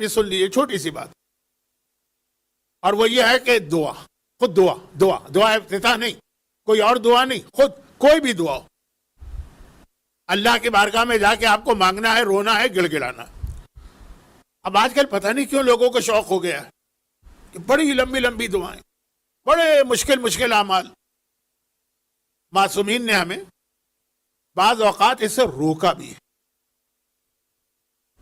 یہ سن لیجیے چھوٹی سی بات، اور وہ یہ ہے کہ دعا، خود دعا، دعا افتتاح نہیں، کوئی اور دعا نہیں، خود کوئی بھی دعا ہو، اللہ کی بارگاہ میں جا کے آپ کو مانگنا ہے، رونا ہے، گڑ گڑانا۔ اب آج کل پتہ نہیں کیوں لوگوں کو شوق ہو گیا ہے کہ بڑی لمبی لمبی دعائیں، بڑے مشکل اعمال۔ معصومین نے ہمیں بعض اوقات اس سے روکا بھی ہے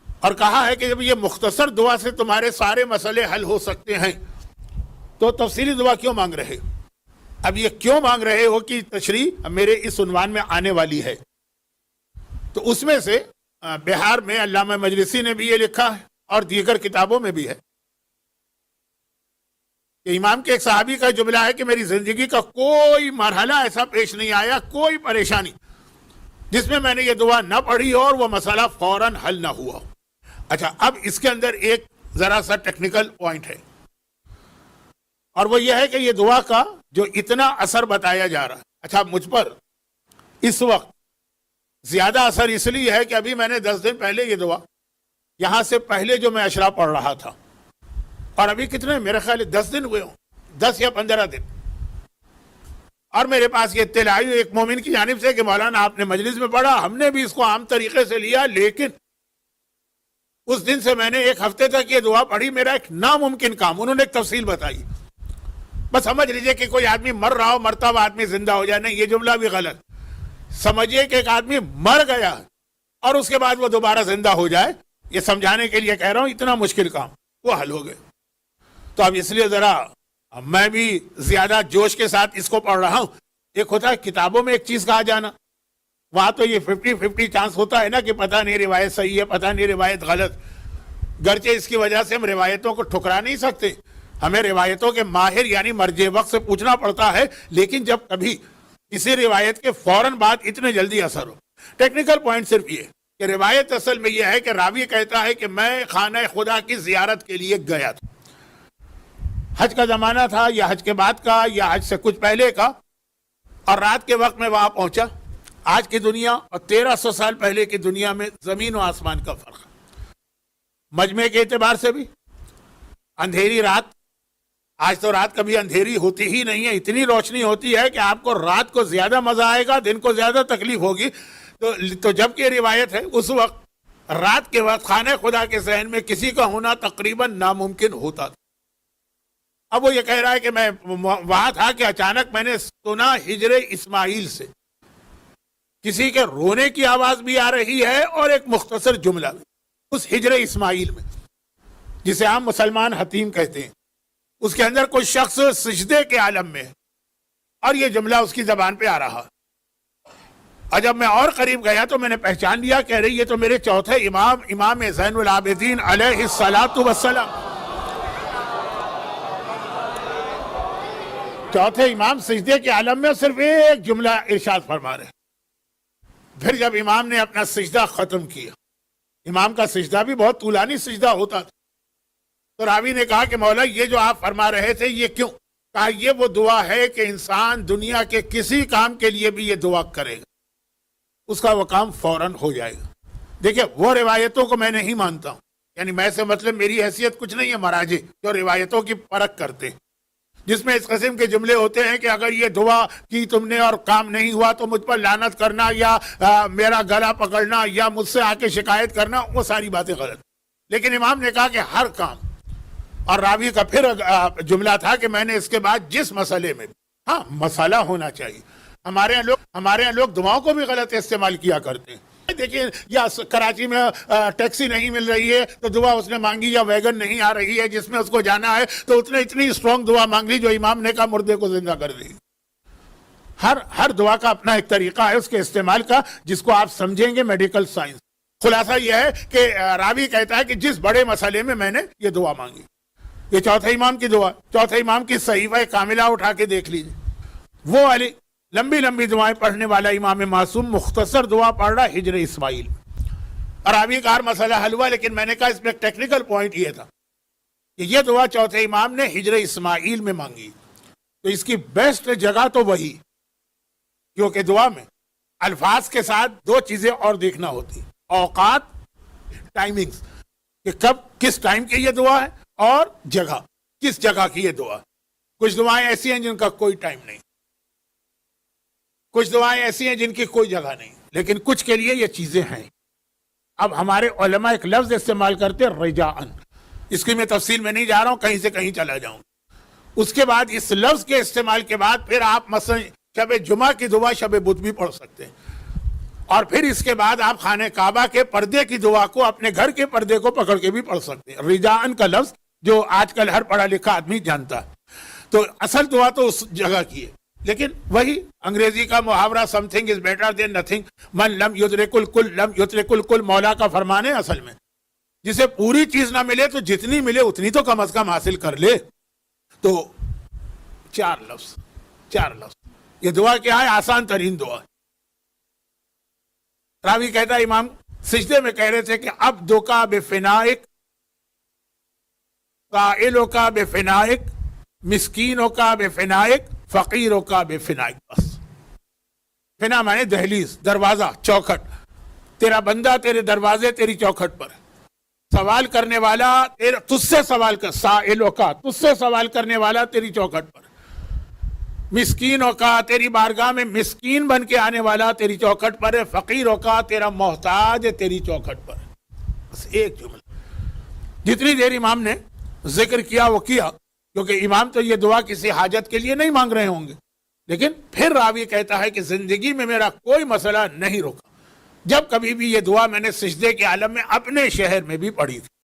اور کہا ہے کہ جب یہ مختصر دعا سے تمہارے سارے مسئلے حل ہو سکتے ہیں تو تفصیلی دعا کیوں مانگ رہے؟ اب یہ کیوں مانگ رہے ہو کی تشریح میرے اس عنوان میں آنے والی ہے۔ تو اس میں سے بہار میں علامہ مجلسی نے بھی یہ لکھا ہے اور دیگر کتابوں میں بھی ہے کہ امام کے ایک صحابی کا جملہ ہے کہ میری زندگی کا کوئی مرحلہ ایسا پیش نہیں آیا، کوئی پریشانی جس میں نے یہ دعا نہ پڑھی اور وہ مسئلہ فوراً حل نہ ہوا۔ اچھا، اب اس کے اندر ایک ذرا سا ٹیکنیکل پوائنٹ ہے، اور وہ یہ ہے کہ یہ دعا کا جو اتنا اثر بتایا جا رہا ہے، اچھا مجھ پر اس وقت زیادہ اثر اس لیے ہے کہ ابھی میں نے 10 دن پہلے یہ دعا یہاں سے پہلے جو میں اشرا پڑھ رہا تھا، اور ابھی کتنے میرے خیال 10 دن ہوئے ہوں، 10 یا 15 دن، اور میرے پاس یہ اطلاع آئی ایک مومن کی جانب سے کہ مولانا آپ نے مجلس میں پڑھا، ہم نے بھی اس کو عام طریقے سے لیا، لیکن اس دن سے میں نے ایک ہفتے تک یہ دعا پڑھی، میرا ایک ناممکن کام، انہوں نے ایک تفصیل بتائی، بس سمجھ لیجئے کہ کوئی آدمی مر رہا ہو، مرتا ہوا آدمی زندہ ہو جائے، نہیں یہ جملہ بھی غلط، سمجھیے کہ ایک آدمی مر گیا اور اس کے بعد وہ دوبارہ زندہ ہو جائے، یہ سمجھانے کے لیے کہہ رہا ہوں، اتنا مشکل کام وہ حل ہو گئے۔ تو اب اس لیے ذرا میں بھی زیادہ جوش کے ساتھ اس کو پڑھ رہا ہوں۔ ایک ہوتا ہے کتابوں میں ایک چیز کہا جانا، وہاں تو یہ 50-50 چانس ہوتا ہے نا کہ پتہ نہیں روایت صحیح ہے، پتہ نہیں روایت غلط، گرچہ اس کی وجہ سے ہم روایتوں کو ٹھکرا نہیں سکتے، ہمیں روایتوں کے ماہر یعنی مرجع وقت سے پوچھنا پڑتا ہے، لیکن جب کبھی کسی روایت کے فوراً بعد اتنے جلدی اثر ہو، ٹیکنیکل پوائنٹ صرف یہ کہ روایت اصل میں یہ ہے کہ راوی کہتا ہے کہ میں خانہ خدا کی زیارت کے لیے گیا تھا، حج کا زمانہ تھا یا حج کے بعد کا یا حج سے کچھ پہلے کا، اور رات کے وقت میں وہاں پہنچا۔ آج کی دنیا اور 1300 سال پہلے کی دنیا میں زمین و آسمان کا فرق ہے، مجمع کے اعتبار سے بھی، اندھیری رات، آج تو رات کبھی اندھیری ہوتی ہی نہیں ہے، اتنی روشنی ہوتی ہے کہ آپ کو رات کو زیادہ مزہ آئے گا، دن کو زیادہ تکلیف ہوگی، تو جب کہ روایت ہے اس وقت رات کے وقت خانہ خدا کے صحن میں کسی کا ہونا تقریباً ناممکن ہوتا تھا۔ اب وہ یہ کہہ رہا ہے کہ میں وہاں تھا کہ اچانک میں نے سنا ہجر اسماعیل سے کسی کے رونے کی آواز بھی آ رہی ہے اور ایک مختصر جملہ بھی، اس ہجر اسماعیل میں جسے عام مسلمان حتیم کہتے ہیں، اس کے اندر کوئی شخص سجدے کے عالم میں ہے اور یہ جملہ اس کی زبان پہ آ رہا۔ اور جب میں اور قریب گیا تو میں نے پہچان لیا، کہہ رہی یہ تو میرے چوتھے امام زین العابدین علیہ الصلاۃ والسلام، چوتھے امام سجدے کے عالم میں صرف ایک جملہ ارشاد فرما رہے۔ پھر جب امام نے اپنا سجدہ ختم کیا، امام کا سجدہ بھی بہت طولانی سجدہ ہوتا تھا، تو راوی نے کہا کہ مولا یہ جو آپ فرما رہے تھے یہ کیوں؟ کہا یہ وہ دعا ہے کہ انسان دنیا کے کسی کام کے لیے بھی یہ دعا کرے گا، اس کا وہ کام فوراً ہو جائے گا۔ دیکھیں وہ روایتوں کو میں نہیں مانتا ہوں، یعنی میں سے مطلب میری حیثیت کچھ نہیں ہے، مراجع جو روایتوں کی پرکھ کرتے ہیں، جس میں اس قسم کے جملے ہوتے ہیں کہ اگر یہ دعا کی تم نے اور کام نہیں ہوا تو مجھ پر لعنت کرنا یا میرا گلا پکڑنا یا مجھ سے آ کے شکایت کرنا، وہ ساری باتیں غلط۔ لیکن امام نے کہا کہ ہر کام، اور راوی کا پھر جملہ تھا کہ میں نے اس کے بعد جس مسئلے میں، ہاں مسئلہ ہونا چاہیے، ہمارے یہاں لوگ دعاؤں کو بھی غلط استعمال کیا کرتے ہیں۔ دیکھیے یا کراچی میں ٹیکسی نہیں مل رہی ہے تو دعا اس نے مانگی، یا ویگن نہیں آ رہی ہے جس میں اس کو جانا ہے تو اس نے اتنی اسٹرانگ دعا مانگ لی جو امام نے کہا مردے کو زندہ کر دی۔ ہر دعا کا اپنا ایک طریقہ ہے اس کے استعمال کا، جس کو آپ سمجھیں گے میڈیکل سائنس۔ خلاصہ یہ ہے کہ راوی کہتا ہے کہ جس بڑے مسئلے میں نے یہ دعا مانگی، یہ چوتھے امام کی دعا، چوتھے امام کی صحیفہ کاملہ اٹھا کے دیکھ لیجیے، وہ والی لمبی لمبی دعائیں پڑھنے والا امام معصوم مختصر دعا پڑھ رہا ہجر اسماعیل، اور ابھی کا ہر مسئلہ حل ہوا۔ لیکن میں نے کہا اس میں ایک ٹیکنیکل پوائنٹ یہ تھا کہ یہ دعا چوتھے امام نے ہجر اسماعیل میں مانگی، تو اس کی بیسٹ جگہ تو وہی، کیونکہ دعا میں الفاظ کے ساتھ دو چیزیں اور دیکھنا ہوتی، اوقات، ٹائمنگز، کہ کب کس ٹائم کی یہ دعا ہے اور جگہ کس جگہ کی یہ دعا ہے. کچھ دعائیں ایسی ہیں جن کا کوئی ٹائم نہیں, کچھ دعائیں ایسی ہیں جن کی کوئی جگہ نہیں, لیکن کچھ کے لیے یہ چیزیں ہیں. اب ہمارے علماء ایک لفظ استعمال کرتے رجاءن, اس کی میں تفصیل میں نہیں جا رہا ہوں, کہیں سے کہیں چلا جاؤں. اس کے بعد اس لفظ کے استعمال کے بعد پھر آپ مثلا شب جمعہ کی دعا شب بدھ بھی پڑھ سکتے ہیں, اور پھر اس کے بعد آپ خانہ کعبہ کے پردے کی دعا کو اپنے گھر کے پردے کو پکڑ کے بھی پڑھ سکتے ہیں. رجاءن کا لفظ جو آج کل ہر پڑھا لکھا آدمی جانتا ہے, تو اصل دعا تو اس جگہ کی ہے. لیکن وہی انگریزی کا محاورہ some thing is better than nothing, من لم یدرک الکل لم یدرک الکل, مولا کا فرمان ہے اصل میں. جسے پوری چیز نہ ملے تو جتنی ملے اتنی تو کم از کم حاصل کر لے. تو چار لفظ یہ دعا کیا ہے؟ آسان ترین دعا. راوی کہتا ہے امام سجدے میں کہہ رہے تھے کہ عبدو کا بفنائک, قائلو کا بفنائک, مسکینوں کا بفنائک, فقیروں کا بفنائک. بس فنا مانے دہلیز, دروازہ, چوکھٹ. تیرا بندہ تیرے دروازے تیری چوکھٹ پر, سوال کرنے والا تجھ سے سوال کر, سائلوں کا تجھ سے سوال کرنے والا تیری چوکھٹ پر, مسکینوں کا تیری بارگاہ میں مسکین بن کے آنے والا تیری چوکھٹ پر ہے, فقیروں کا تیرا محتاج ہے تیری چوکھٹ پر. بس ایک جملہ. جتنی دیر امام نے ذکر کیا وہ کیا, کیونکہ امام تو یہ دعا کسی حاجت کے لیے نہیں مانگ رہے ہوں گے. لیکن پھر راوی کہتا ہے کہ زندگی میں میرا کوئی مسئلہ نہیں رکا جب کبھی بھی یہ دعا میں نے سجدے کے عالم میں اپنے شہر میں بھی پڑھی تھی.